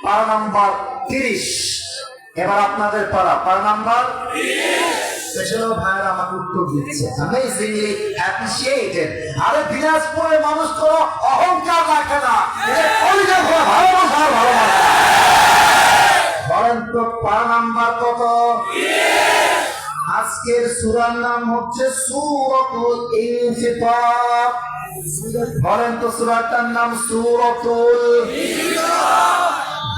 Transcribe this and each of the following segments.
পারা নাম্বার 30। এবার আপনাদের পারা নাম্বার 30। পেছনেও ভাইয়েরা আমাকে উত্তর দিচ্ছে, অ্যামেজিংলি অ্যাপ্রিশিয়েটেড। আরে দিনাজপুরের মানুষ তো অহংকার রাখে না, ভালোবাসা। বলেন তো পারা নাম্বার কত? আজকের সূরার নাম হচ্ছে সূরাতুল ইনফিতার। বলেন তো সূরাটার নাম সূরাতুল ইনফিতার।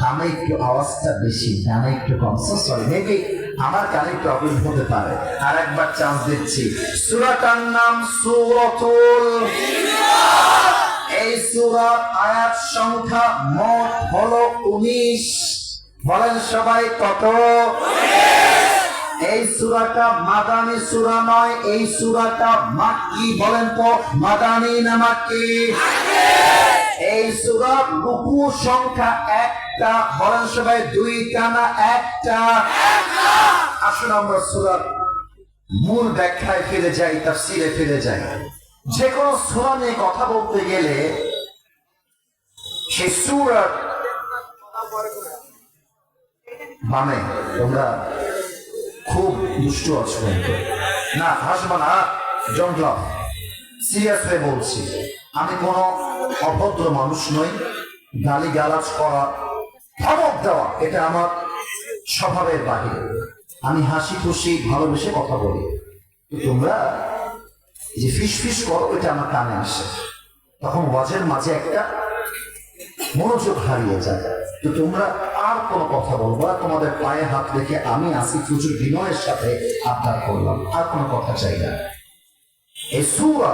দামে একটু আওয়াজটা বেশি, দামে একটু কম। সরি, মেবি আমার কানে প্রবলেম হতে পারে। আর একবার চান্স দিচ্ছি। সূরাটার নাম সূরাতুল ইনফিতার। এই সূরার আয়াত সংখ্যা মোট হলো 19। বলেন সবাই কত? এই সূরাটা মাদানী সূরা নয়, এই সূরাটা মাক্কি। বলেন তো মাদানী না মাক্কি? এই সূরার রুকু সংখ্যা একটা। বলেন সবাই দুইটা না একটা? আসুন আমরা সূরার মূল ব্যাখ্যায় ফিরে যাই, তাফসীরে ফিরে যাই। যে কোনো সূরা নিয়ে কথা বলতে গেলে সেই সূরার মানে তোমরা খুব দুষ্টু আছো না, হাসবো না, ডোন্ট লাভ। সিরিয়াস হয়ে বলছি, আমি কোনো অভদ্র মানুষ নই। গালি গালাজ করা, ধমক দেওয়া এটা আমার স্বভাবের বাহিরে। আমি হাসি খুশি ভালোবেসে কথা বলি। তোমরা যে ফিস ফিস করো এটা আমার কানে আসে, তখন ওয়াজের মাঝে একটা মনোযোগ হারিয়ে যায়। তো তোমরা আর কোনো কথা বলবো না, তোমাদের পায়ে হাত রেখে আমি আসি প্রচুর বিনয়ের সাথে আবদার করলাম, আর কোনো কথা চাই না। এই সূরা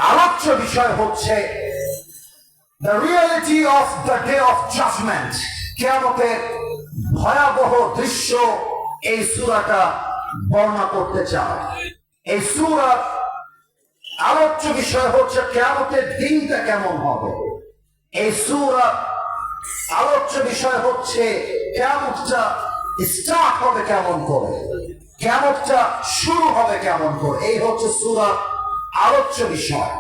আলোচ্য বিষয় হচ্ছে the reality of the day of judgment, কিয়ামতের ভয়াবহ দৃশ্য এই সূরাটা বর্ণনা করতে চায়। এই সূরার আলোচ্য বিষয় হচ্ছে কিয়ামতের দিনটা কেমন হবে। এই সূরার আলোচ্য বিষয় হচ্ছে কিয়ামতটা স্টার্ট হবে কেমন করে, কিয়ামতটা শুরু হবে কেমন করে। এই হচ্ছে সূরার আলোচ্য বিষয়।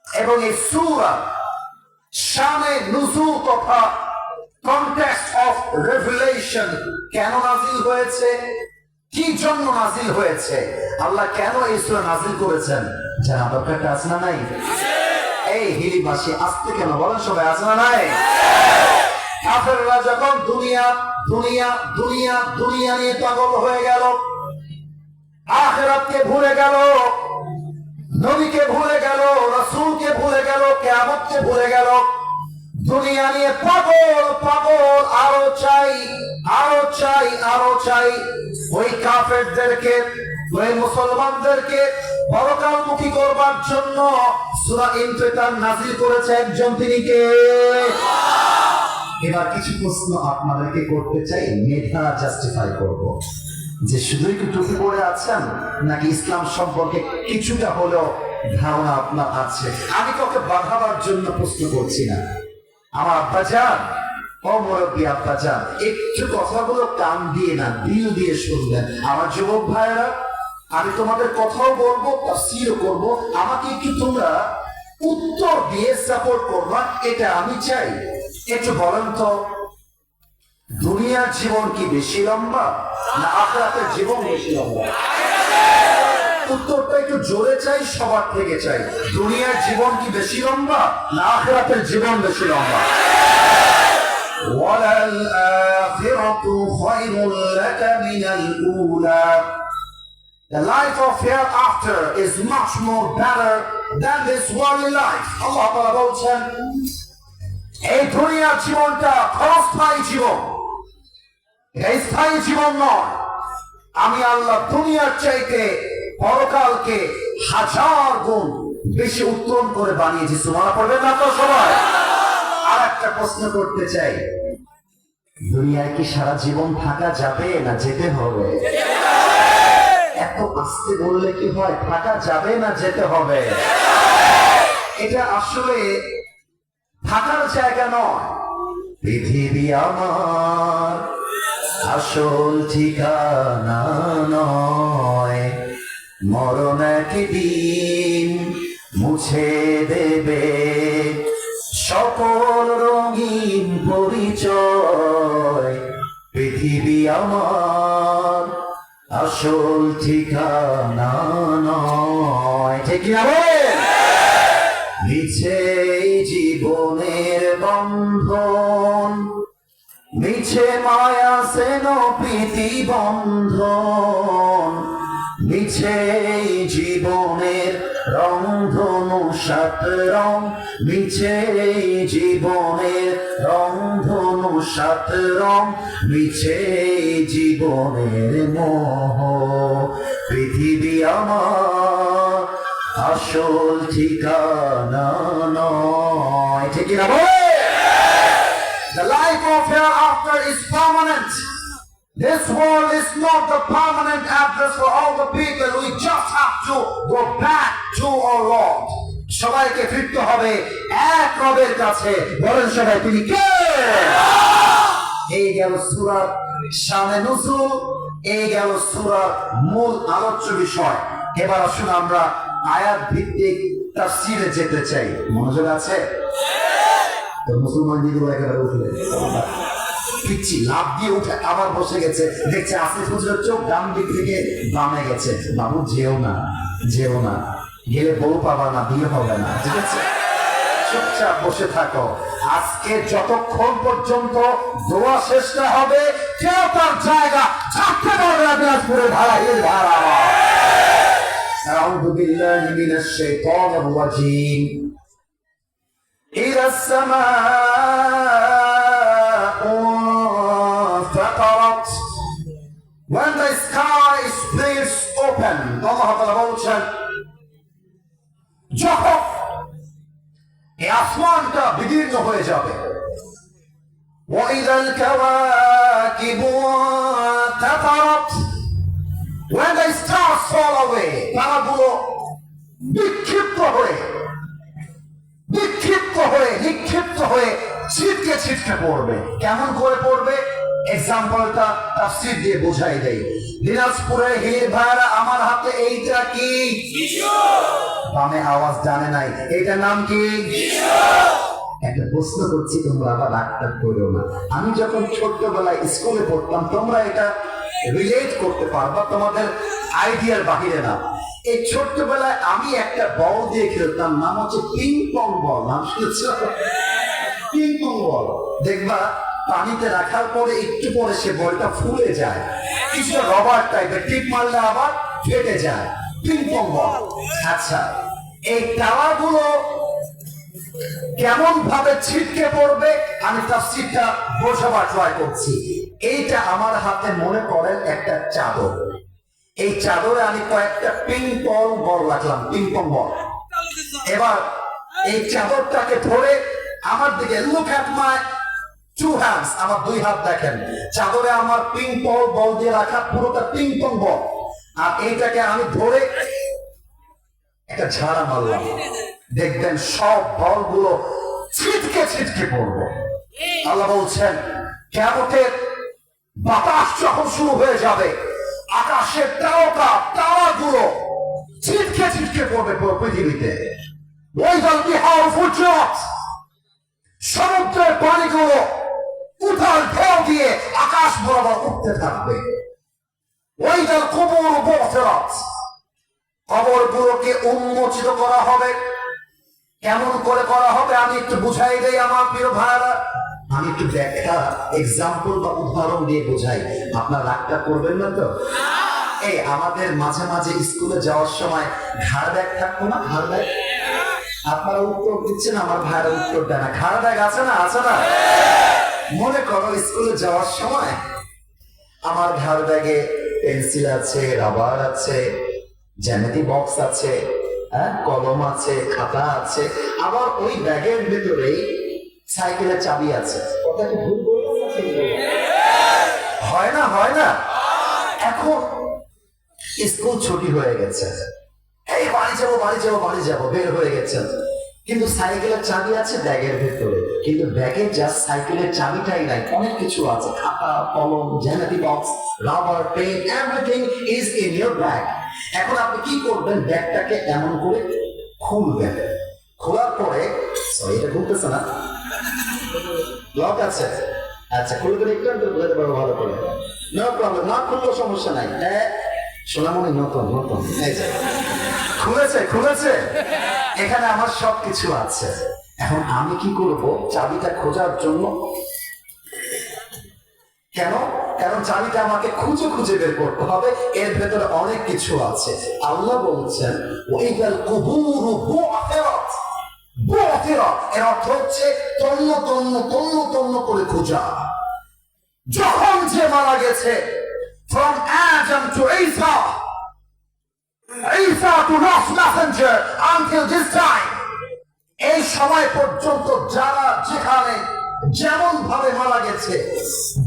এবং এই সূরা শানে নুজুল তথা কনটেক্সট অফ রেভেলেশন, কেন নাজিল হয়েছে, কি জন্য নাজিল হয়েছে, আল্লাহ কেন এই সূরা নাজিল করেছেন, জানা দরকার আছে না নাই? এই হিলিবাসী আসতে কেন বলেন সবাই, আছে না নাই? কাফেররা যখন দুনিয়া দুনিয়া দুনিয়া দুনিয়া নিয়ে পাগল হয়ে গেল, আখিরাতকে ভুলে গেল, নবীকে ভুলে গেল, রাসূলকে ভুলে গেল, কিয়ামতকে ভুলে গেল, দুনিয়া নিয়ে পাগল পাগল, আরো চাই আরো চাই আরো চাই। ওই কাফেরদেরকে, ওই মুসলমানদেরকে পরকালমুখী করবার জন্য সূরা ইনফিতার নাযিল করেছে একজন, তিনি কে? এবার কিছু প্রশ্ন আপনাদেরকে করতে চাই, মেধা জাস্টিফাই করব। যে শুধুই কি টুপি পরে আছেন, নাকি ইসলাম সম্পর্কে কিছুটা হলেও ধারণা আপনার আছে? আমি কাউকে বাধাবার জন্য প্রশ্ন করছি না। আমার আব্বাজান, ও মুরব্বী আব্বাজান, একটু কথাগুলো কান দিয়ে না দিল দিয়ে শুনবেন। আমার যুবক ভাইয়েরা, আমি তোমাদের কথাও বলবো, তাফসীরও করব, আমাকে একটু তোমরা উত্তর দিয়ে সাপোর্ট করবা, এটা আমি চাই। একটু বলেন তো, দুনিয়ার জীবন কি বেশি লম্বা না আখিরাতের জীবন বেশি লম্বা? উত্তরটা একটু জোরে চাই, সবার থেকে চাই। দুনিয়ার জীবন কি বেশি লম্বা না আখিরাতের জীবন বেশি লম্বা? ওয়ালাল আখিরাতু খায়রুল লাকা মিনাল উলা। The life of hereafter is much more better than this worldly life. আল্লাহ তাআলা বলছেন, এই দুনিয়ার জীবনটা ক্ষণস্থায়ী জীবন, এই স্থায়ী জীবন নয়। আমি আল্লাহ দুনিয়ার চাইতে পরকালকে 1000 গুণ বেশি উত্তম করে বানিয়েছি। সুবহানাল্লাহ পড়বেন না তো সবাই? আর একটা প্রশ্ন করতে চাই, দুনিয়ায় কি সারা জীবন থাকা যাবে না যেতে হবে? এত আস্তে বললে কি হয়, থাকা যাবে না যেতে হবে? এটা আসলে থাকার জায়গা নয়। পৃথিবী আমার আসল ঠিকানা নয়, মরণ একদিন মুছে দেবে সকল রঙিন পরিচয়, পৃথিবী আমার আসল ঠিকানা নয়। ঠিক আছে? মিছে জীবনের বন্ধন, মিছে মায়া সেন প্রীতি বন্ধন, মিছে জীবনের রংধনু সাত রং, মিছে জীবনের রংধনু সাত রং, মিছে জীবনের মোহ, পৃথিবী আমার আসল ঠিকানা নয়। ঠিক না? The life of hereafter is permanent. This world is not the permanent address for all the people. We just have to go back to our Lord. সবাইকে ফিরতে হবে এক রবের কাছে। বলেন সবাই তিনি কে? এই গেল সূরার শানে নুজুল, এই গেল সূরার মূল আলোচ্য বিষয়। এবার আসুন আমরা আয়াত ভিত্তিক তাফসীরে যেতে চাই। মনোযোগ আছে? তো মুসলমান দিদিগুলো একেবারে উঠলে পিচ্ছি লাভ দিয়ে উঠে আবার বসে গেছে, দেখছে আসিফ হুজুরের চোখ ডান দিক থেকে বামে গেছে। বাবু যেও না, যেও না, গেলে বউ পাবা না, বিয়ে হবে না। ঠিক আছে? চুপচাপ বসে থাকো। আজকে যতক্ষণ পর্যন্ত দোয়া শেষ না হবে কেউ তার জায়গা ছাড়তে পারবে না। দিনাজপুরের ভাড়াইয়ের ভাড়া। أعوذ بالله من الشيطان الرجيم. إذا السماء انفطرت, when the sky splits open, Allah Ta'ala বলছেন যখন এই আসমানটা বিদীর্ণ হয়ে যাবে। وإذا الكواكب انتثرت, when the stars fall away, তারাগুলো বিক্ষিপ্ত হয়ে নিক্ষিপ্ত হয়ে ছিটকে ছিটকে পড়বে। কেমন করে পড়বে? এক্সাম্পলটা তাফসীর দিয়ে বোঝাই দেই। দিনাজপুরের হির ভাইরা আমার হাতে এইটা কি? বামে আওয়াজ জানে নাই, এইটার নাম কি? একটা প্রশ্ন করছি, তোমরা আবার রাগটা করো না। আমি যখন ছোট্টবেলায় স্কুলে পড়তাম, তোমরা এটা রিলেট করতে পারবা, তোমাদের আইডিয়ার বাহিরে না। এই ছোট্টবেলায় আমি একটা বল দিয়ে খেলতাম, নাম হচ্ছে পিং পং বল। নাম শুনেছো? পিং পং বল। দেখবা পানিতে রাখার পরে একটু পরে সে বলটা ফুলে যায়, কিছুটা রবার টাইপের, টিপ মারলে আবার ফেটে যায়। পিং পং বল। আচ্ছা, এই তারাগুলো কেমন ভাবে ছিটকে পড়বে আমি তাফসীরটা বোঝাবার ট্রাই করছি। এইটা আমার হাতে মনে করেন একটা চাদর। এই চাদরে আমি কয়েকটা পিং পং বল রাখলাম, পিং পং বল। এবার এই চাদরটাকে ধরে আমার দিকে, look at my two hands, আমার দুই হাত দেখেন। চাদরে আমার পিং পং বল দিয়ে রাখা পুরোটা পিং পং বল, আর এইটাকে আমি ধরে একটা ঝাড়া মারলাম। দেখবেন সব বলগুলো ছিটকে ছিটকে পড়বে। আল্লাহ বলছেন কিয়ামতের বাতাস যখন শুরু হয়ে যাবে, আকাশের তারাগুলো ছিটকে ছিটকে পড়বে পুরো পৃথিবীতে। ওয়াইদাল বিহার ফুজিরাত, সমুদ্রের পানিগুলো উথাল ঢেউ দিয়ে আকাশ বরাবর উঠতে থাকবে। ওয়াইদাল কুবুর বুসিরাত, কবরগুলোকে উন্মোচিত করা হবে। কেমন করে করা হবে আমি একটু বুঝাই দেই আমার প্রিয় ভাইরা। আমি একটু ব্যাখ্যা, এক্সাম্পল বা উদাহরণ দিয়ে বোঝাই, আপনার রাগটা করবেন না তো? এই আমাদের মাঝে মাঝে স্কুলে যাওয়ার সময় ঘাড় ব্যাগ থাকতো না? ঘাড় ব্যাগ আপনারা উত্তর দিচ্ছেন, আমার ভাইরা উত্তর দেয় না। ঘাড় ব্যাগ আছে না? আছে না? মনে করো স্কুলে যাওয়ার সময় আমার ঘাড় ব্যাগে পেন্সিল আছে, রাবার আছে, জ্যামিতি বক্স আছে, কলম আছে, খাতা আছে, আবার ওই ব্যাগের ভেতরেই সাইকেলের চাবি আছে। কথা কি ভুল বললাম? হয় না? হয় না? এখন স্কুল ছুটি হয়ে গেছে, এই বাড়ি যাবো বের হয়ে গেছেন, কিন্তু সাইকেলের চাবি আছে ব্যাগের ভেতরে। কিন্তু ব্যাগে জাস্ট সাইকেলের চাবিটাই নাই, অনেক কিছু আছে, খাতা, কলম, জ্যামিতি box, rubber, pen, everything is in your bag. এখন আপনি কি করবেন? ব্যাগটাকে এমন করে খুলবেন। খোলার পরে এটা ঘুরতেছে না, লক আছে, আচ্ছা খুলে করে একটু একটু বুঝাতে পারবো ভালো করে, নো প্রবলেম, না খুললেও সমস্যা নাই। সোনামণি নতুন নতুন এই যে খুলেছে খুলেছে, এখানে আমার সবকিছু আছে। এখন আমি কি করব চাবিটা খোঁজার জন্য? কেন? কারণ চাবিটা আমাকে খুঁজে খুঁজে বের করতে হবে, এর ভেতরে অনেক কিছু আছে। আল্লাহ বলছেন ওয়াইদাল কুবুরু বু'থিরাত, বু'থিরাত এর অর্থ হচ্ছে তন্ন তন্ন তন্ন তন্ন করে খোঁজা। যখন যে মারা গেছে, from Adam to Isa, Isa to Nuh's messenger until this time, এই সময় পর্যন্ত যারা যেখানে যেমন ভাবে মারা গেছে,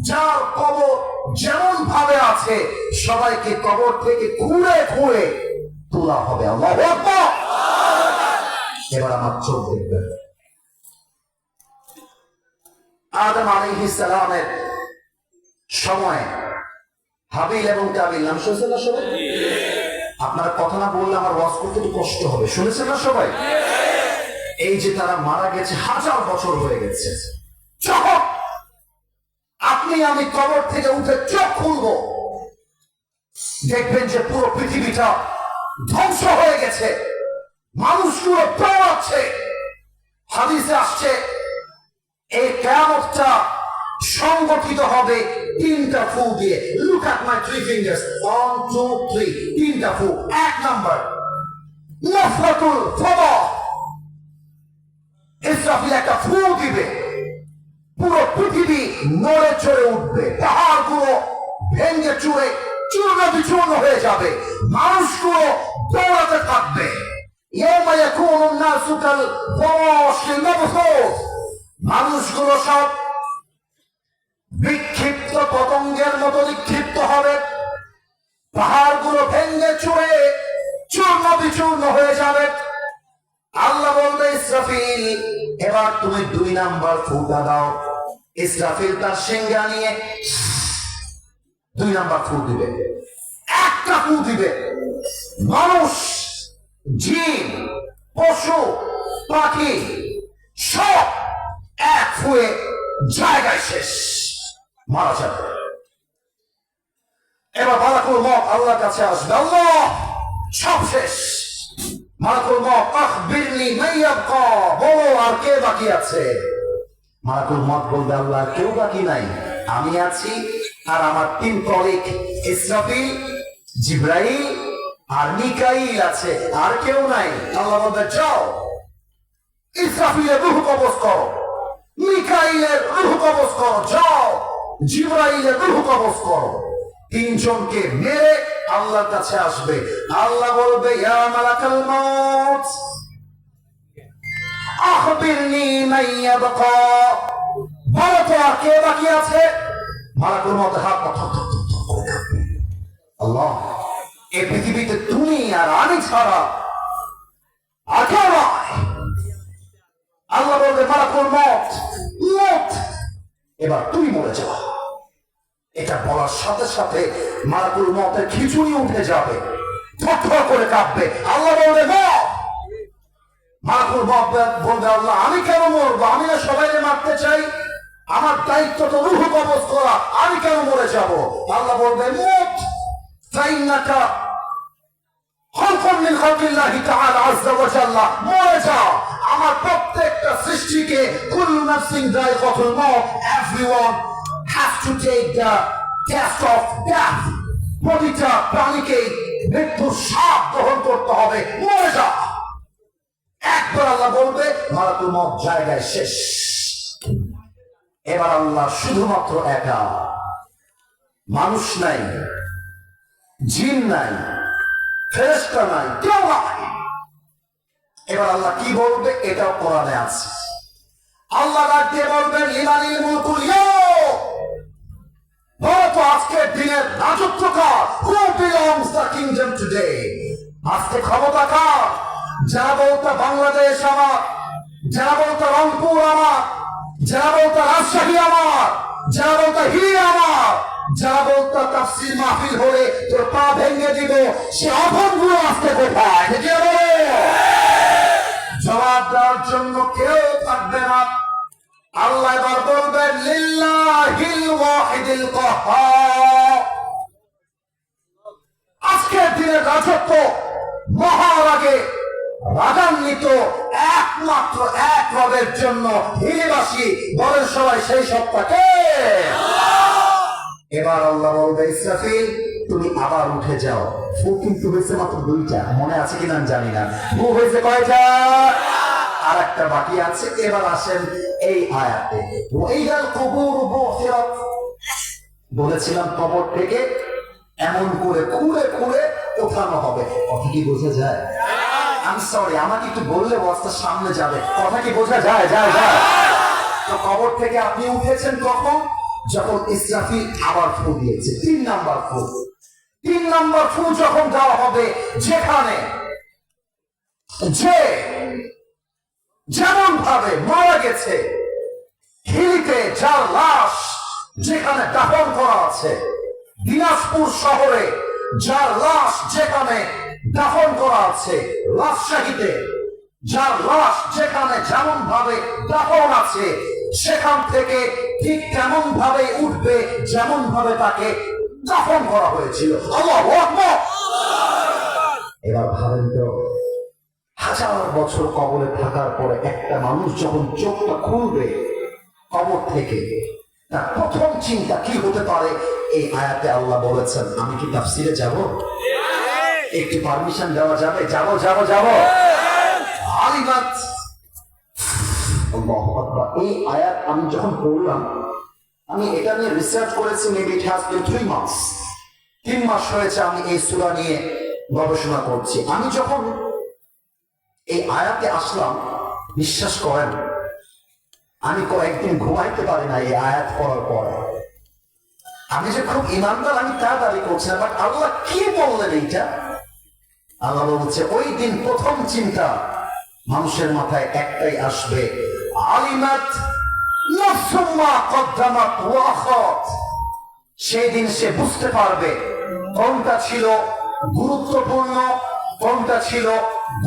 যার কবর যেমন ভাবে আছে, সবাইকে কবর থেকে খুঁড়ে খুঁড়ে তোলা হবে। আল্লাহু আকবার। এবার আমার চোখ দেখবেন, আদম আলাইহিস সালামের সময় হাবিল এবং কাবিল নাম শুনছেন না সবাই? আপনারা কথা না বললে আমার ওয়াজ করতে একটু কষ্ট হবে, শুনেছেন না সবাই? এই যে তারা মারা গেছে, 1000 বছর হয়ে গেছে। যখন আপনি আমি কবর থেকে উঠে চোখ খুলবো, দেখবেন যে পুরো পৃথিবীটা ধ্বংস হয়ে গেছে, মানুষগুলো দৌড়াচ্ছে। হাদিসে আসছে এই কিয়ামতটা সংগঠিত হবে 3টা ফু দিয়ে। লুক অ্যাট মাই 3 ফিঙ্গার্স, 1 2 3, 3টা ফু। 1 নাম্বার নাফরাতুল ফাদা, ইসরাফিল একটা ফু দিবে, পুরো পৃথিবী নড়ে চড়ে উঠবে, পাহাড়গুলো ভেঙে চুরে চূর্ণ বিচূর্ণ হয়ে যাবে, মানুষগুলো দৌড়াতে থাকবে। ইয়াউমা ইয়াকুনু নাসু কাল ফারাশিল মাবথুস, মানুষগুলো সব বিক্ষিপ্ত পতঙ্গের মতো নিক্ষিপ্ত হবে, পাহাড়গুলো ভেঙে চুরে চূর্ণ বিচূর্ণ হয়ে যাবে। আল্লাহ বলবে ইসরাফিল এবার তুমি 2 নাম্বার ফুটা দাও। ইসরাফিল তার সিংহা নিয়ে 2 নাম্বার ফু দিবে, একটা ফু দিবে, মানুষ জিন পশু পাখি সব এক ফুয়ে জায়গায় শেষ, মারা যাবে। এবার মালাকুল মউত আল্লাহর কাছে আসবে, আল্লাহ সব শেষ। মালাকুল মউত আখবিরনি মান ইয়াবকা, বলো আর কে বাকি আছে? মালাকুল মউত বলবে আল্লাহ কেউ বাকি নাই, আমি আছি আর আমার 3 কলিগ ইসরাফিল, জিবরাইল আর মিকাইল আছে, আর কেউ নাই। আল্লাহ বলবে যাও ইসরাফিলের রূহ কবজ করো, মিকাইলের রূহ কবজ করো, যাও জিবরাইলের রূহ কবজ করো। 3 জনকে মেরে আল্লাহর কাছে আসবে। আল্লাহ বলবে ইয়া মালাকাল মউত আখবিরনি মান ইয়াবকা, বলো তো আর কে বাকি আছে? মালাকুল মউত হাত পা থর থর থর করে কাঁপবে। আল্লাহ এই পৃথিবীতে তুমি আর আমি ছাড়া আর কেউ নয়। আল্লাহ বলবে মালাকুল মউত মউত এবার তুই মরে যাও। এটা বলার সাথে সাথে মালাকুল মউতের খিচুড়ি উঠে যাবে, থরথর করে কাঁপবে। আল্লাহ বলবে মর। মালাকুল মউত বলবে আল্লাহ আমি কেন মরবো? আমি না সবাইকে মারতে চাই, আমার দায়িত্ব তো রূহ কবজ করা, আমি কেন মরে যাব? আল্লাহ বলবে মউত ফাইন্নাকা খালকুম মিন খালকিল্লাহি তাআলা আযজা ওয়া জাল্লা, মরে যাও। আমার প্রত্যেকটা সৃষ্টিকে কুল্লু নাফসিন যায়কাতুল মাউত, everyone has to take the test of death, প্রতিটা প্রাণীকে মৃত্যুর স্বাদ গ্রহণ করতে হবে, মরে যা। একবার আল্লাহ বলবে মালাকুল মউত জায়গায় শেষ। এবার আল্লাহ শুধুমাত্র একা, মানুষ নাই, জিন নাই, ফেরেশতা নাই, কেউ নাই। এবার আল্লাহ কি বলবে এটাও কোরআনে আছে। আল্লাহ ডাক দিয়ে বলবেন লিমানিল মুলকুল ইয়াউম, বলো তো আজকের দিনের রাজত্ব কার? Who belongs the kingdom today? আজকে ক্ষমতা কার? যারা বলতো বাংলাদেশ আমার, যারা বলতো রংপুর আমার, যারা বলতো রাজশাহী আমার, যারা বলতো হিলি আমার, যারা বলতো তাফসীর মাহফিল হলে তোর পা ভেঙে দিব, সে অধমগুলো আজকে কোথায়? জবাব দেওয়ার জন্য কেউ থাকবে না। আল্লাহ এবার বলবেন লিল্লাহিল ওয়াহিদিল কাহ্হার। আজকের দিনের রাজত্ব মহারাগে রাগান্বিত একমাত্র এক রবের জন্য। হিলিবাসী বলেন সবাই সেই সত্তাকে। এবার আল্লাহ বলবে ইসরাফিল তুমি আবার উঠে যাও। ফু কিন্তু হয়েছে মাত্র 2টা, মনে আছে কিনা জানি না। ফু হয়েছে কয়টা? আর একটা বাকি আছে। এবার আসেন এই আয়াতে, ওয়াইদাল কুবুর বুসিরাত। বলেছিলাম কবর থেকে এমন করে খুঁড়ে খুঁড়ে ওঠানো হবে। কথা কি বোঝা যায়? আমি সরি, আমাকে একটু বললে বস্তা সামনে যাবে। কথা কি বোঝা যায়? যায় যায়। তো কবর থেকে আপনি উঠেছেন কখন? যখন ইসরাফিল আবার ফু দিয়েছে। 3 নাম্বার ফু। 3 নাম্বার ফু যখন দেওয়া হবে, যেখানে যে যেমন ভাবে মারা গেছে, হিলিতে যার লাশ যেখানে দাফন করা আছে, দিনাজপুর শহরে যার লাশ যেখানে দাফন করা আছে, রাজশাহীতে যার লাশ যেখানে যেমন ভাবে দাফন আছে, সেখান থেকে ঠিক তেমন ভাবে উঠবে যেমন ভাবে তাকে দাফন করা হয়েছিল। আল্লাহু আকবার। এবার ভাবেন তো, 1000 বছর কবরে থাকার পরে একটা মানুষ যখন চোখটা খুলবে কবর থেকে, তার প্রথম চিন্তা কি হতে পারে? এই আয়াতে আল্লাহ বলেছেন, আমি কি তাফসিরে যাব? একটু পারমিশন দেওয়া যাবে? যাব যাব যাব। আলিমাত আল্লাহু আকবার। এই আয়াত আমি যখন পড়লাম, আমি এটা নিয়ে রিসার্চ করেছি। মেবি ইট হ্যাজ বিন 3 মাস। 3 মাস হয়েছে আমি এই সূরা নিয়ে গবেষণা করছি। আমি যখন এই আয়াতে আসলাম, বিশ্বাস করেন আমি কয়েকদিন ঘুমাইতে পারি না এই আয়াত পড়ার পরে। আমি যে খুব ইমানদার আমি তা দাবি করছি না, বাট আল্লাহ কি বললেন এইটা? আল্লাহ বলছে ওই দিন প্রথম চিন্তা মানুষের মাথায় একটাই আসবে, আলিমাত নাফসুম মা কদ্দামাত ওয়া আখাত। সেই দিন সে বুঝতে পারবে কোনটা ছিল গুরুত্বপূর্ণ, কোনটা ছিল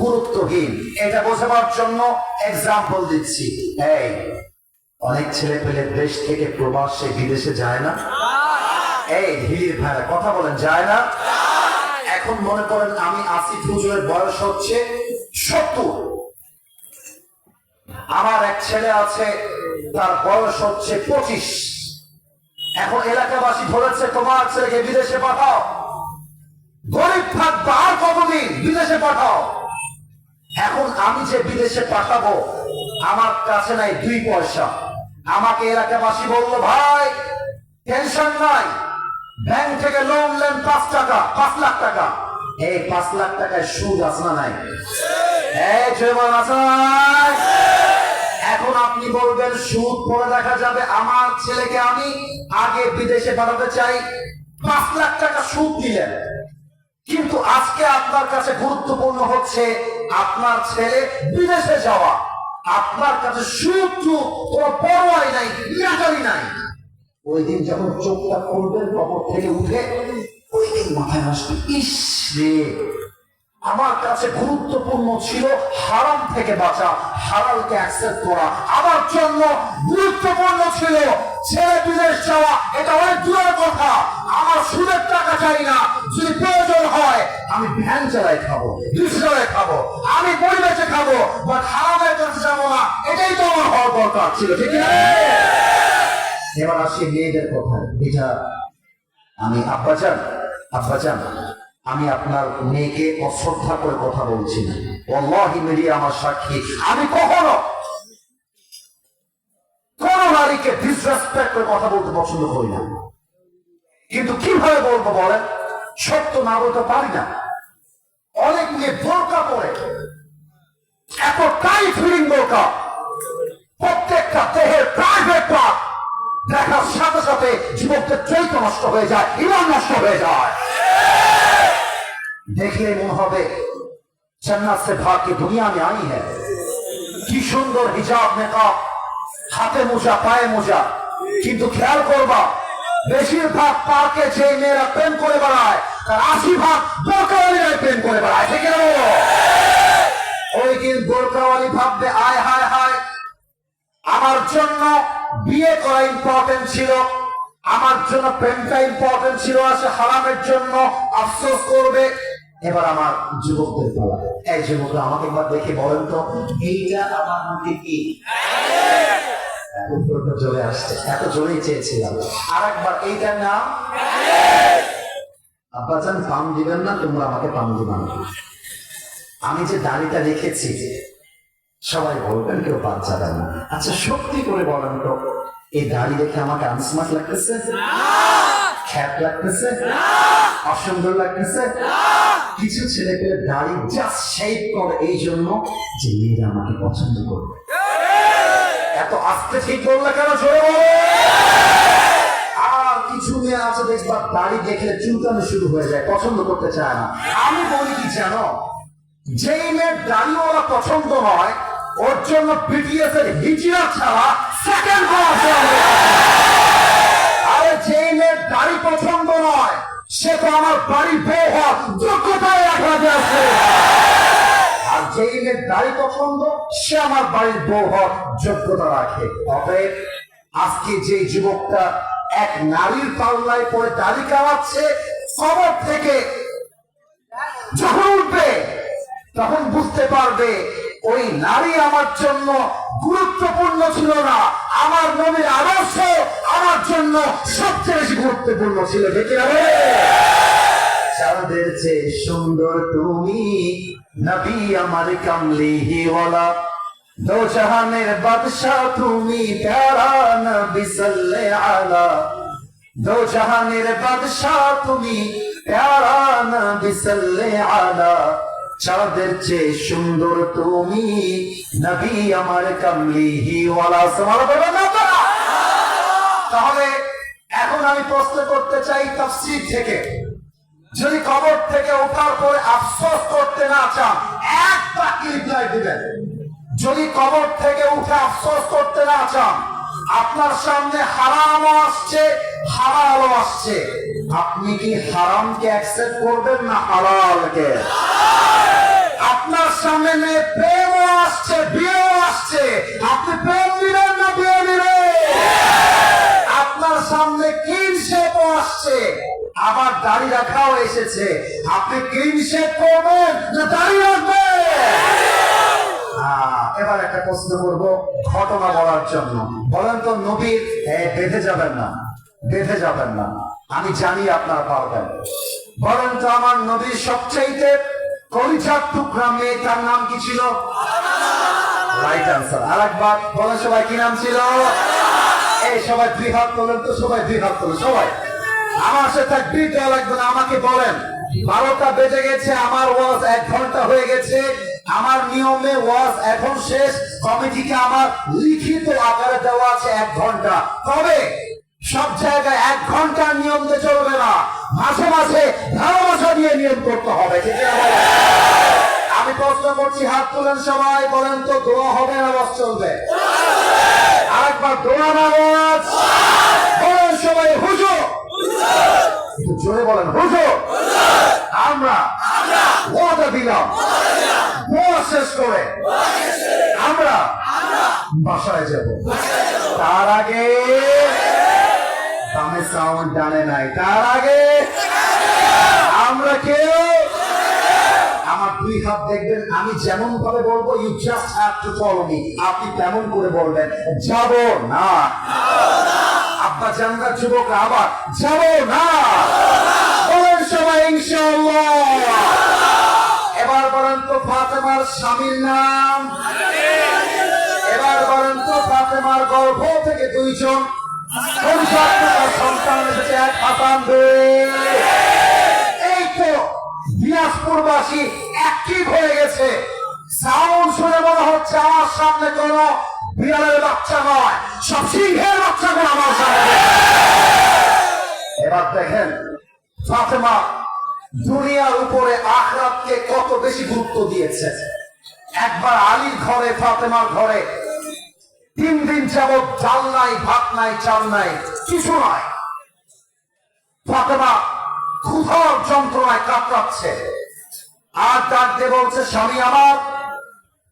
গুরুত্বহীন। এটা বোঝাবার জন্য এক্সাম্পল দিচ্ছি। এই অনেক ছেলে পেলে দেশ থেকে প্রবাসে বিদেশে যায় না? এই হিলির ভাইরা কথা বলেন, যায় না? এখন মনে করেন আমি আসিফ হুজুরের বয়স হচ্ছে 70, আমার এক ছেলে আছে তার বয়স হচ্ছে 25। এখন এলাকাবাসী ধরেছে তোমার ছেলেকে বিদেশে পাঠাও, গরিব থাকবে আর কতদিন, বিদেশে পাঠাও। এখন আমি যে বিদেশে পাঠাবো আমার কাছে নাই 2 পয়সা। আমাকে এলাকাবাসী বলল ভাই টেনশন নাই, ব্যাংক থেকে লোন নেন 5 টাকা, 5 লাখ টাকা। এই 5 লাখ টাকায় সুদ আছে না নাই? এই জয়মান আছে নাই? এখন আপনি বলবেন সুদ পরে দেখা যাবে। আমার ছেলেকে আমি আগে বিদেশে পাঠাতে চাই, 5 লাখ টাকা সুদ দিলেন। কিন্তু আজকে আপনার কাছে গুরুত্বপূর্ণ হচ্ছে আপনার ছেলে বিদেশে যাওয়া। আপনার কাছে সুদ কোনো পরোয়াই নাই, মেটারি নাই। ওই দিন যখন চোখটা খুলবেন কবর থেকে উঠে, ওই দিন মাথায় আসবে, ইস রে আমার কাছে গুরুত্বপূর্ণ ছিল হারাম থেকে বাঁচা, হালালকে অ্যাকসেপ্ট করা। আমার জন্য গুরুত্বপূর্ণ ছিল ছেলে বিদেশ যাওয়া, এটা অনেক দূরের কথা। আমার সুদের টাকা চাই না, যদি প্রয়োজন হয় আমি ভ্যান চালাই খাবো, রিক্সা চালাই খাবো, আমি পরিবেশে খাবো, বাট হারামের কাছে যাবো না। এটাই তো আমার হওয়ার দরকার ছিল, ঠিক না? এবার আসি মেয়েদের কথায়। এটা আমি আব্বাজান আমি আপনার মেয়েকে অশ্রদ্ধা করে কথা বলছি না, আল্লাহি মিডিয়া আমার সাক্ষী। আমি কখনো কোন নারীকে ডিসরেসপেক্ট করে কথা বলতে পছন্দ করি না। কিন্তু কিভাবে বলবো বলেন? সত্য না বলতে পারি না। অনেক মেয়ে বোরকা পরে, এত টাইট ফিলিং বোরকা, প্রত্যেকটা দেহের প্রাইভেট পার্ট দেখার সাথে সাথে যুবকদের চরিত্র নষ্ট হয়ে যায়, ঈমান নষ্ট হয়ে যায়। দেখলে মনে হবে জান্নাত সে ভাগ কে দুনিয়া মে আই হ্যায়। কি সুন্দর হিজাব, নেকাব, হাতে মোজা, পায়ে মোজা। কিন্তু খেয়াল করবা বেশিরভাগ পার্কে যে মেয়েরা প্রেম করে বেড়ায় তার 80 ভাগ বোরকাওয়ালীরাই প্রেম করে বেড়ায়, ঠিক না? ওই দিন বোরকাওয়ালি ভাববে আয় হায় হায়, আমার জন্য বিয়ে করা ইম্পর্টেন্ট ছিল, আমার জন্য প্রেমটা ইম্পর্টেন্ট ছিল, আসে হারামের জন্য আফসোস করবে। এবার আমার যুবকদের বলা, এই যুবকরা আমাকে একবার দেখে বলেন তো, এইটা আমার মধ্যে কি? উত্তরটা চলে আসছে, এত জোরেই চেয়েছিলাম। আর একবার, এইটার নাম আব্বাজান পাম দিবেন না, তোমরা আমাকে পাম দিবা না। আমি যে দাড়িটা রেখেছি সবাই বলবেন, কেউ বাদ যাবেন না। আচ্ছা সত্যি করে বলেন তো, এই দাড়ি দেখে আমাকে আনস্মার্ট লাগতেছে? খ্যাত লাগতেছে? অসুন্দর লাগতেছে? কিছু ছেলে পেলে দাড়ি জাস্ট শেভ করে এই জন্য যে মেয়েরা আমাকে পছন্দ করবে। এত আস্তে ঠিক বললে কেন, জোরে বলো। আর কিছু মেয়ে আছে দেখবা দাড়ি দেখলে চুলকানো শুরু হয়ে যায়, পছন্দ করতে চায় না। আমি বলি কি জানো, যেই মেয়ের দাড়িওয়ালা পছন্দ নয় ওর জন্য বিটিএস এর হিজরা ছাড়া সেকেন্ড করা চলবে। আরে যেই মেয়ের দাড়ি পছন্দ নয় সে তো আমার বাড়ির বউ হওয়ার যোগ্যতায় রাখা যাচ্ছে, আর যেই মেয়ের দাড়ি পছন্দ সে আমার বাড়ির বউ হওয়ার যোগ্যতা রাখে। অতএব আজকে যে যুবকটা এক নারীর পাল্লায় পড়ে দাড়ি কামাচ্ছে, খবর থেকে যখন উঠবে তখন বুঝতে পারবে ওই নারী আমার জন্য গুরুত্বপূর্ণ ছিল না, আমার নবীর আদর্শ আমার জন্য সবচেয়ে বেশি গুরুত্বপূর্ণ ছিল। দেখে চাঁদের চেয়ে সুন্দর তুমি, নবী আমার কামলিওয়ালা, দো জাহানের বাদশাহ তুমি, প্যারা নবী সাল্লাল্লাহু আলা, দো জাহানের বাদশাহ তুমি, প্যারা নবী সাল্লাল্লাহু আলা, চাঁদের চেয়ে সুন্দর তুমি, নবী আমার কামলিওয়ালা। তাহলে এখন আমি প্রশ্ন করতে চাই তাফসীর থেকে, যদি কবর থেকে ওঠার পরে আফসোস করতে না চান একটা রিপ্লাই দিবেন। যদি কবর থেকে উঠে আফসোস করতে না চান, আপনার সামনে হারামও আসছে হালালও আসছে, আপনি কি হারামকে অ্যাকসেপ্ট করবেন না হালালকে? আপনার সামনে মেয়ে প্রেমও আসছে বিয়েও আসছে, আপনি প্রেম দিবেন না বিয়ে দিবেন? আপনার সামনে ক্লিন শেপও আসছে, আবার দাড়ি রাখাও এসেছে, আপনি ক্লিন শেপ করবেন না দাড়ি রাখবেন? এবার একটা প্রশ্ন করব ঘটনা বলার জন্য, বলেন তো নবীর বেঁধে যাবেন না, বেঁধে যাবেন না, আমি জানি আপনারা পারবেন। বলেন তো আমার নবীর সবচেয়ে কলিজার টুকরা মেয়ে, তার নাম কি ছিল? Right answer. আর একবার বলেন সবাই, কি নাম ছিল? এই সবাই দুই হাত তোলেন তো, সবাই দুই হাত তোলেন। সবাই আমার সাথে তাকবীর দেওয়া লাগবে না, আমাকে বলেন 12টা বেজে গেছে, আমার ওয়াজ 1 ঘন্টা হয়ে গেছে, আমার নিয়মে ওয়াজ এখন শেষ, কমিটিকে আমার লিখিত আকারে দেওয়া আছে 1 ঘন্টা। তবে সব জায়গায় 1 ঘন্টার নিয়ম দিয়ে চলবে না, মাঝে মাঝে ভালোবাসা দিয়ে নিয়ম করতে হবে, ঠিক আছে? আমি প্রশ্ন করছি, হাত তুলেন সবাই, বলেন তো দোয়া হবে না ওয়াজ চলবে? আরেকবার দোয়া না ওয়াজ? বলেন সবাই হুজুর, একটু জোরে বলেন হুজুর। আমরা ওয়াদা দিলাম দোয়া শেষ করে আমরা বাসায় যাব, তার আগে দামে সাউন্ড ডানে নাই, তার আগে আমরা কেউ, আমার 2 হাত দেখবেন, আমি যেমন ভাবে বলবো you just have to follow me, আপনি তেমন করে বলবেন যাব না। আব্বা জানরা যুবক আবার যাব না, বলেন সবাই ইনশাআল্লাহ। এবার বলেন তো ফাতেমার স্বামীর নাম, এবার বলেন তো ফাতেমার গর্ভ থেকে 2 জন সন্তান এসেছে, 1 হাসান 2। এই তো দিনাজপুরবাসী অ্যাক্টিভ হয়ে গেছে, সাউন্ড শুনে মনে হচ্ছে আমার সামনে কোন বিড়ালের বাচ্চা নয়, সব সিংহের বাচ্চাগুলো আমার সামনে। এবার দেখেন ফাতেমা দুনিয়ার উপরে আখিরাতকে কত বেশি গুরুত্ব দিয়েছে। একবার আলীর ঘরে, ফাতেমার ঘরে 3 দিন যাবৎ ডাল নাই, ভাত নাই, চাল নাই, কিছু নাই। ফাতেমা ক্ষুধার যন্ত্রণায় কাতরাচ্ছে, আর ডাক দিয়ে বলছে, স্বামী আমার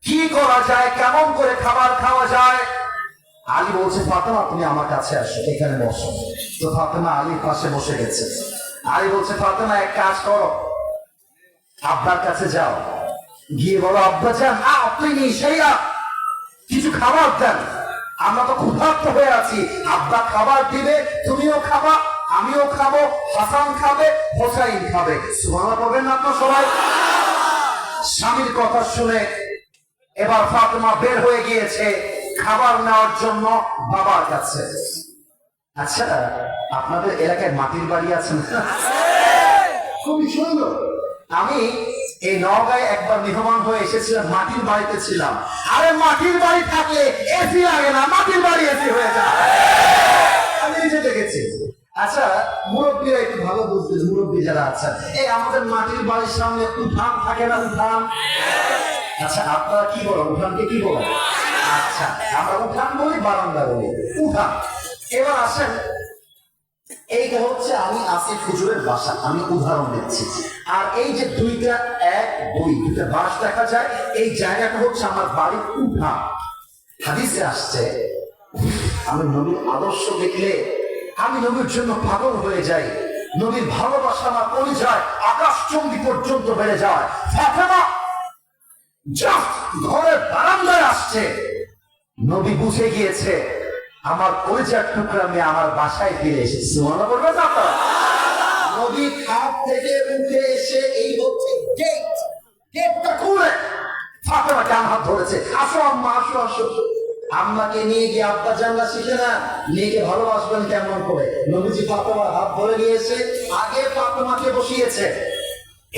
কি করা যায়, কেমন করে খাবার খাওয়া যায়। আলী বলছে ফাতেমা তুমি আমার কাছে আসো, এখানে বসো। তো ফাতেমা আলীর পাশে বসে গেছে। আলী বলছে ফাতেমা এক কাজ করো, আব্বার কাছে যাও, গিয়ে বলো আব্বা যান আপনি নিশাইয়া কিছু খাবার দেন, আমরা তো ক্ষুধার্ত হয়ে আছি। আব্বা খাবার দিবে, তুমিও খাবা, আমিও খাবো, হাসান খাবে, হোসাইন খাবে। সুবহানাল্লাহ বলবেন না আপনারা সবাই? স্বামীর কথা শুনে এবার ফাতেমা বের হয়ে গিয়েছে খাবার নেওয়ার জন্য বাবার কাছে। আচ্ছা, আপনাদের এলাকায় মাটির বাড়ি আছে না? খুবই সুন্দর। আমি এই নওগাঁয় একবার মেহমান হয়ে এসেছিলাম, মাটির বাড়িতে ছিলাম। আরে মাটির বাড়ি থাকলে এসি লাগে না, মাটির বাড়ি এসি হয়ে যায়। আমি নিজে দেখেছি। আচ্ছা, মুরব্বীরা একটু ভালো বুঝবেন, মুরব্বী যারা আছেন, এই আমাদের মাটির বাড়ির সামনে উঠান থাকে না? উঠান। আচ্ছা, আপনারা কি বলেন উঠানকে? কি বলেন? আচ্ছা, আমরা উঠান বলি, বারান্দা বলি, উঠান। এবার আসেন, এইটা হচ্ছে আমি আসিফ হুজুরের বাসা, আমি উদাহরণ দিচ্ছি। আর এই যে দুইটা বাস দেখা যায়, এই জায়গাটা হচ্ছে আমার বাড়ির উঠান। হাদিসে আসছে, আমি নবীর আদর্শ দেখলে আমি নবীর জন্য পাগল হয়ে যাই। নবীর ভালোবাসা আমার পরিচয় আকাশচুম্বী পর্যন্ত বেড়ে যায়। ফাতেমা জাস্ট ঘরের বারান্দায় আসছে, নবী বুঝে গিয়েছে আমার পরিচয় টুকরা মেয়ে আমার বাসায় ফিরে এসেছে। সুবহানাল্লাহ বলবেন না আপনারা? নবী খাট থেকে উঠে এসে এই হচ্ছে গেটটা খুলে ফাতেমা ডান হাত ধরেছে, আসো আম্মা, আসো আসো। আম্মাকে নিয়ে গিয়ে আব্বা জানলা শিখে না, মেয়েকে ভালোবাসবেন কেমন করে। নবীজি ফাতেমার হাত ধরে নিয়েছে, আগে ফাতেমাকে বসিয়েছে,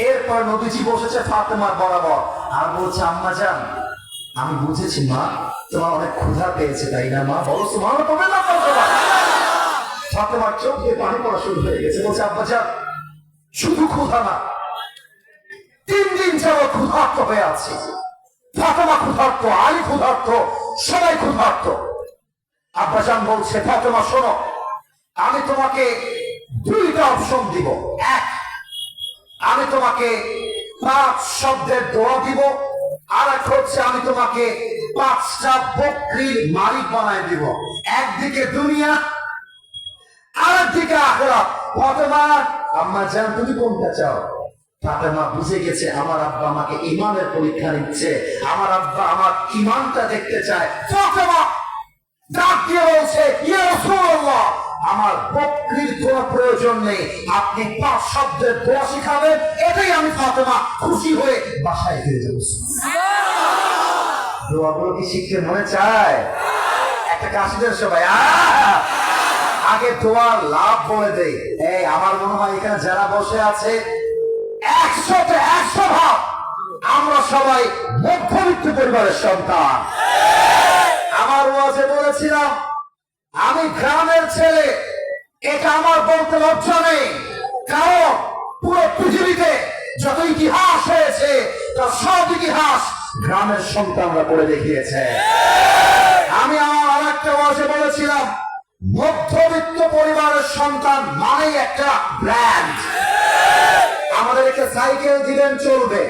এরপর নবীজি বসেছে ফাতেমার বরাবর আর বলছে আম্মা জান আমি বুঝেছি মা, তোমার অনেক ক্ষুধা পেয়েছে তাই না মা? বলো সুবহানাল্লাহ বলবেন না আপনারা? ফাতেমার চোখ দিয়ে পানি পড়া শুরু হয়ে গেছে। বলছে আব্বা জান শুধু ক্ষুধা না, 3 দিন যাবত ক্ষুধার্ত হয়ে আছি। ফাতেমা ক্ষুধার্ত, আলী ক্ষুধার্ত, সবাই ক্ষুধার্ত। আব্বা জান বলছে ফাতেমা শোনো, আমি তোমাকে 2টা অপশন দিব। এক, আমি তোমাকে 5 শব্দের দোয়া দিব, আর এক হচ্ছে আমি তোমাকে 5টা বকরির মালিক বানায় দিব। একদিকে দুনিয়া, আর একদিকে আখিরাত। ফাতেমা আম্মা জান তুমি কোনটা চাও? ফাতেমা বুঝে গেছে আমার আব্বা আমাকে ঈমানের পরীক্ষা নিচ্ছে, আমার আব্বা আমার ঈমানটা দেখতে চায়। ফাতেমা ডাক দিয়ে বলছে ইয়া রাসূলুল্লাহ আমার বকরির কোনো প্রয়োজন নেই, আপনি 5 শব্দের দোয়া শিখাবেন, এটাই আমি ফাতেমা খুশি হয়ে বাসায় ফিরে যাব। দোয়াগুলো কি শিখতে মনে চায়? একটা কাশি দেন সবাই। আগে দোয়ার লাভ বলে দেই। এই আমার মনে হয় এখানে যারা বসে আছে 100তে 100 ভাগ আমরা সবাই মধ্যবিত্ত পরিবারের সন্তান। আমার ওয়াজে বলেছিলাম আমি গ্রামের ছেলে, এটা আমার বলতে লজ্জা নেই, কারণ পুরো পৃথিবীতে যত ইতিহাস হয়েছে তার সব ইতিহাস গ্রামের সন্তানরা করে দেখিয়েছে। আমি আমার আরেকটা ওয়াজে বলেছিলাম মধ্যবিত্ত পরিবারের সন্তান মানেই একটা ব্র্যান্ড। আমাদেরকে সাইকেল দিবেন চলবে,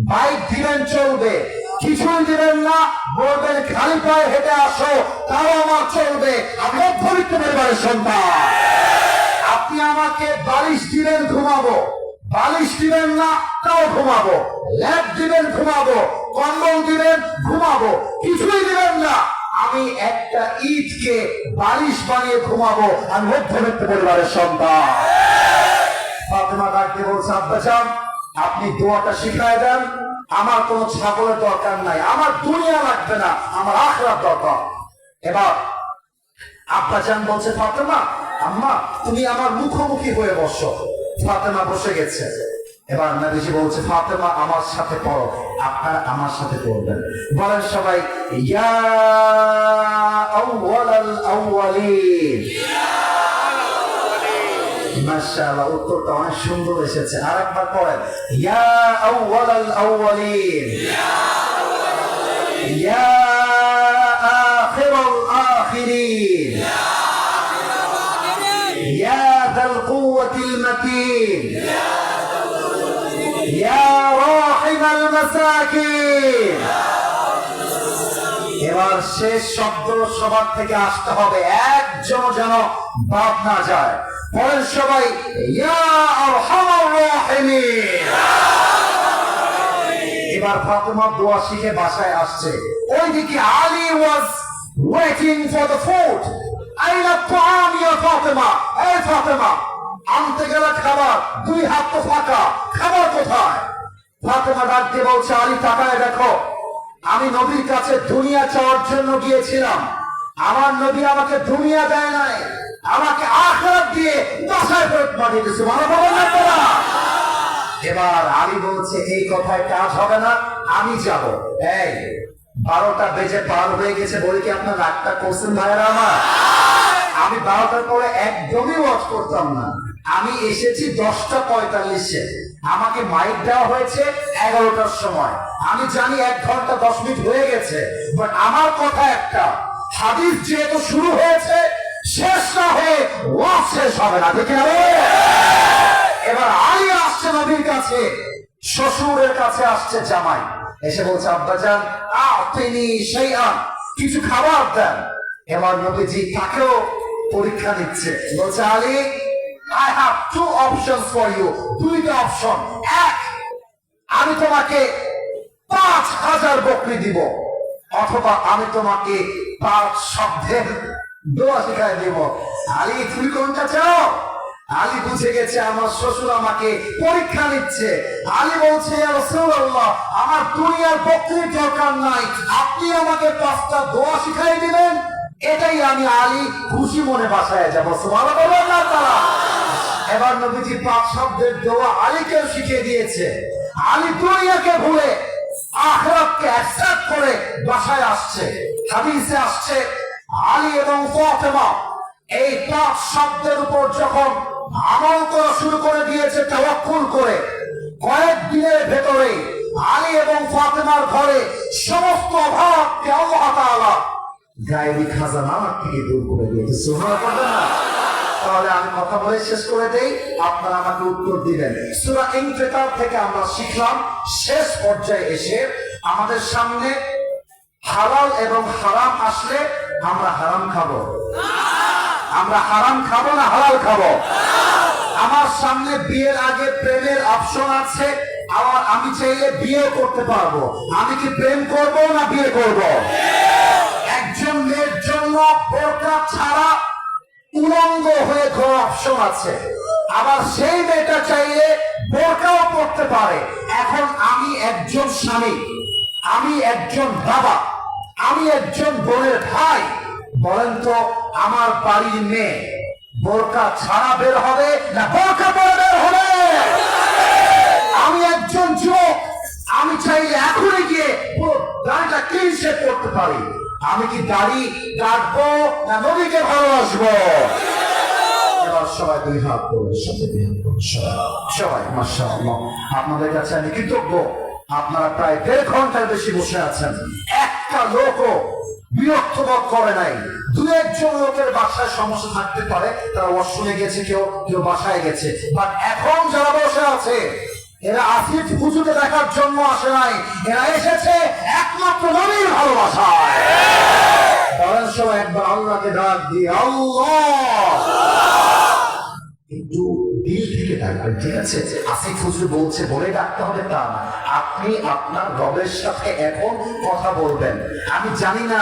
বাইক দিবেন চলবে, কিছুই দিবেন না, বলবেন খালি পায়ে হেঁটে আসো তাও আমার চলবে, আমি মধ্যবিত্ত পরিবারের সন্তান। আপনি আমাকে বালিশ দিবেন ঘুমাবো, বালিশ দিবেন না তাও ঘুমাবো, ল্যাপ দিবেন ঘুমাবো, কম্বল দিবেন ঘুমাবো, কিছুই দিবেন না, আমি একটা ইটকে বালিশ বানিয়ে ঘুমাবো, আমি মধ্যবিত্ত পরিবারের সন্তান। ফাতেমা ডাকতে বলছে আব্বা জান আপনি দোয়াটা শিখায় দেন, আমার কোনো ছাগলের দরকার নাই, আমার দুনিয়া লাগবে না, আমার আখিরাত দরকার। এবার আব্বা জান বলছে ফাতেমা আম্মা তুমি আমার মুখোমুখি হয়ে বসো। ফাতেমা বসে গেছে। এবার নবীজি বলছে ফাতেমা আমার সাথে পড়ো, আপনারা আমার সাথে পড়বেন। বলেন সবাই ইয়া আউওয়ালাল আউওয়ালিন। মাশাআল্লাহ, উত্তরটা অনেক সুন্দর এসেছে। আরেকবার পড়েন ইয়া আউওয়ালাল আউওয়ালিন, ইয়া আখিরাল আখিরিন, ইয়া যাল কুওয়াতিল মাতিন, ইয়া রাহিমাল মাসাকিন, এবার শেষ শব্দ সবার থেকে আসতে হবে, একজন যেন বাদ না যায়। পরের সবাই ইয়া আরহামার রাহিমিন। এবার ফাতেমা দোয়া শিখে বাসায় আসছে। ওইদিকে Ali was waiting for the food. আইনা তাআম ইয়া ফাতেমা, এই ফাতেমা আনতে গেলে খাবার, দুই হাত তো ফাঁকা, খাবার কোথায়? ফাতেমা ডাক দিয়ে বলছে, আলী তাকায় দেখো, আমি নবীর কাছে দুনিয়া চাওয়ার জন্য গিয়েছিলাম, আমার নবী আমাকে দুনিয়া দেয় নাই, আমাকে আখিরাত দিয়ে বাসায় ফেরত পাঠিয়ে দিয়েছে। মনে পড়ে না? এবার আলী বলছে, এই কথায় কাজ হবে না, আমি যাব। এই 12টা বেজে পার হয়ে গেছে বলে কি আপনার রাগটা করছেন ভাইয়েরা আমার? আমি 12টার পরে একদমই ওয়াচ করতাম না, আমি এসেছি 10:45-এ, আমাকে মাইক দেওয়া হয়েছে 11টার সময়। আমি জানি 1 ঘন্টা 10 মিনিট হয়ে গেছে, বাট আমার কথা একটা, হাদিস যেহেতু শুরু হয়েছে, শেষ না হয়ে ওয়াজ শেষ হবে না, দেখে নেবে। এবার আলী আসছে নবীর কাছে, শ্বশুরের কাছে আসছে জামাই, এসে বলছে, আব্বাজান আতিনি শাইআন, কিছু খাবার দেন। এবার নবীজি তাকেও পরীক্ষা নিচ্ছে, বলছে, Ali I have 2 options for you, দুইটা অপশন। এক, আমি তোমাকে 5000 বকরি দিব, অথবা আমি তোমাকে 5 শব্দের দোয়া শিখাই দিব। আলী তুমি কোনটা চাও? আলী বুঝে গেছে আমার শ্বশুর আমাকে পরীক্ষা নিচ্ছে। আলী বলছে, ইয়া রাসূলুল্লাহ, আমার দুনিয়ার বকরির দরকার নাই, আপনি আমাকে 5টা দোয়া শিখাই দিবেন, এটাই আমি আলী খুশি মনে বাসায় যাবো। সুবহানাল্লাহ। এবার নবীজি 5 শব্দের দোয়া আলীকে শিখিয়ে দিয়েছে। আলী দুনিয়াকে ভুলে আখিরাতকে অ্যাকসেপ্ট করে বাসায় আসছে। হাদিসে আসছে, আলী এবং ফাতেমা এই 5 শব্দের উপর যখন আমল করা শুরু করে দিয়েছে, তাওয়াক্কুল করে, কয়েকদিনের ভেতরে আলী এবং ফাতেমার ঘরে সমস্ত অভাবকে আল্লাহ তাআলা গায়েবী খাজানা থেকে দূর করে দিয়েছে। সুবহানাল্লাহ। তাহলে আমি কথা বলে শেষ করে দেই, আপনারা আমাকে উত্তর দিবেন। সূরা ইনফিতার থেকে আমরা শিখলাম, শেষ পর্যায়ে এসে আমাদের সামনে হালাল এবং হারাম আসলে আমরা হারাম খাবো, আমরা হারাম খাবো না হালাল খাবো। আমার সামনে বিয়ের আগে প্রেমের অপশন আছে, আবার আমি চাইলে বিয়ে করতে পারবো, আমি কি প্রেম করব না বিয়ে করব? একজন মেয়ের জন্য বোরকা ছাড়া উলঙ্গ হয়ে ঘোরার অপশন আছে, আবার সেই মেয়েটা চাইলে বোরকাও পরতে পারে। এখন আমি একজন স্বামী, আমি একজন বাবা, আমি একজন বোনের ভাই, বলেন তো আমার বাড়ির মেয়ে বোরকা ছাড়া বের হবে না বোরকা পরে বের হবে? আমি একজন যুবক, আমি চাইলে এখনই গিয়ে দাড়িটা ক্লিন শেভ করতে পারি, আমি কি দাড়ি কাটবো না নবীকে ভালোবাসবো? এবার সবাই 2 হাত তোলেন, সবাই মাশাআল্লাহ। আপনাদের কাছে আমি কৃতজ্ঞ, আপনারা প্রায় 1.5 ঘন্টার বেশি বসে আছেন, একটা লোকও বিরক্ত বোধ করে নাই। 2-1 লোকের বাসায় সমস্যা থাকতে পারে, তারা ওয়াশরুমে গেছে, কেউ বাসায় গেছে, বাট এখন যারা বসে আছে এরা আসিফ হুজুরকে দেখার জন্য আসে নাই, এরা এসেছে একমাত্র নবীর ভালোবাসায়। বলেন সবাই একবার আল্লাহকে ডাক দিয়ে, আল্লাহ। একটু দিল থেকে ডাকবেন, ঠিক আছে? আসিফ হুজুর বলছে বলে ডাকতে হবে তা না, আপনি আপনার রবের সাথে এখন কথা বলবেন। আমি জানি না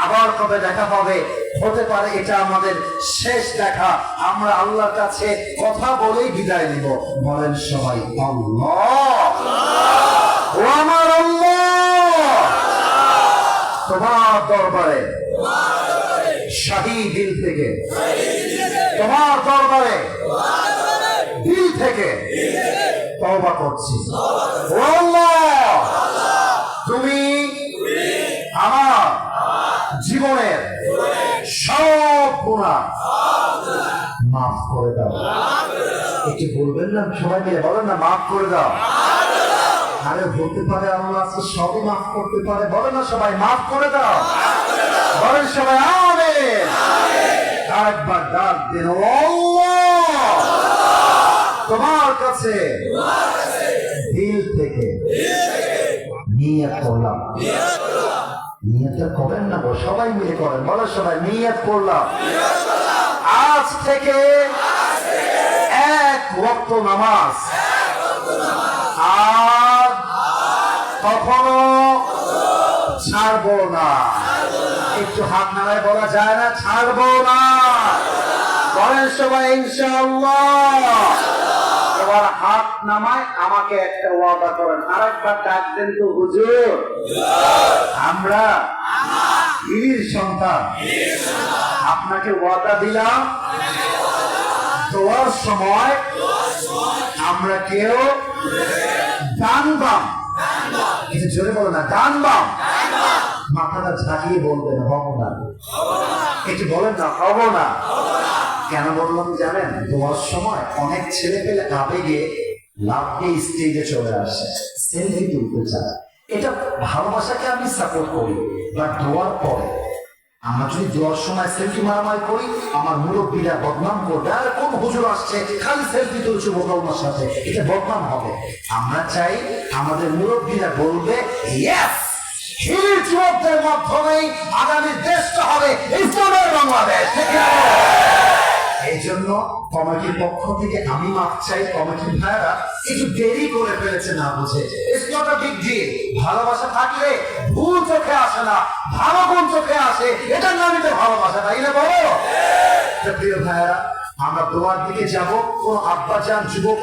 আবার কবে দেখা হবে, হতে পারে এটা আমাদের শেষ দেখা, আমরা আল্লাহর কাছে কথা বলেই বিদায় নিব। বলেন সবাই আল্লাহ, ও আমার আল্লাহ, তোমার দরবারে শাহী দিল থেকে, তোমার দরবারে দিল থেকে তওবা করছি। ও আল্লাহ, তুমি আমার জীবনের সব গুনাহ মাফ করে দাও। একটু বলবেন না সবাই মিলে, বলেন না মাফ করে দাও। আরে বলতে পারে আল্লাহ আজকে সবই মাফ করতে পারে, বলেন না সবাই মাফ করে দাও। বলেন সবাই আমিন। আরেকবার ডাক দিন, ও আল্লাহ, তোমার কাছে দিল থেকে নিয়ত করলাম, নিয়ত এটা করেন না গো, সবাই মিলে করেন, বলো সবাই নিয়ত করলাম আজ থেকে এক ওয়াক্ত নামাজ আর কখনো ছাড়বো না। একটু হাত নাড়ায় বলা যায় না ছাড়বো না? বলেন সবাই ইনশাআল্লাহ। এবার হাত নামায় আমাকে একটা ওয়াদা করেন, আরেকবার ডাক দেন তো হুজুর। আমরা বীর সন্তান, আপনাকে ওয়াদা দিলাম দোয়ার সময় আমরা কেউ ডান বাম, কিছু জোরে বলো না, ডান বাম মাথাটা ঝাঁকিয়ে বলবেন হব না। একটু বলেন না হব না। কেন বললাম জানেন? দোয়ার সময় অনেক ছেলে পেলে আবেগে লাভ দিয়ে স্টেজে চলে আসে, সেলফি তুলতে চায়। এটা ভালোবাসাকে আমি সাপোর্ট করি, বাট দোয়ার পরে আমরা যদি দোয়ার সময় সেলফি মারামারি করি, আমার মুরব্বীরা বদনাম করবে, আর কোন হুজুর আসছে খালি সেলফি তুলছে বোকাউনার সাথে, এটা বদনাম হবে। আমরা চাই আমাদের মুরব্বীরা বলবে ইয়েস, হির যুবকদের মাধ্যমেই আগামী দেশটা হবে ইসলামের বাংলাদেশ। এই জন্য কমিটির পক্ষ থেকে আমি মাফ চাই। কমিটির ভাইয়ারা একটু দেরি করে ফেলেছে, না বুঝে। It's not a big deal. ভালোবাসা থাকলে ভুল চোখে আসে না, ভালো কোন চোখে আসে, এটার নামই তো ভালোবাসা, তাই না? বলো প্রিয় ভাইয়ারা, আমরা দোয়ার দিকে যাব। কোন আব্বা যান যুবক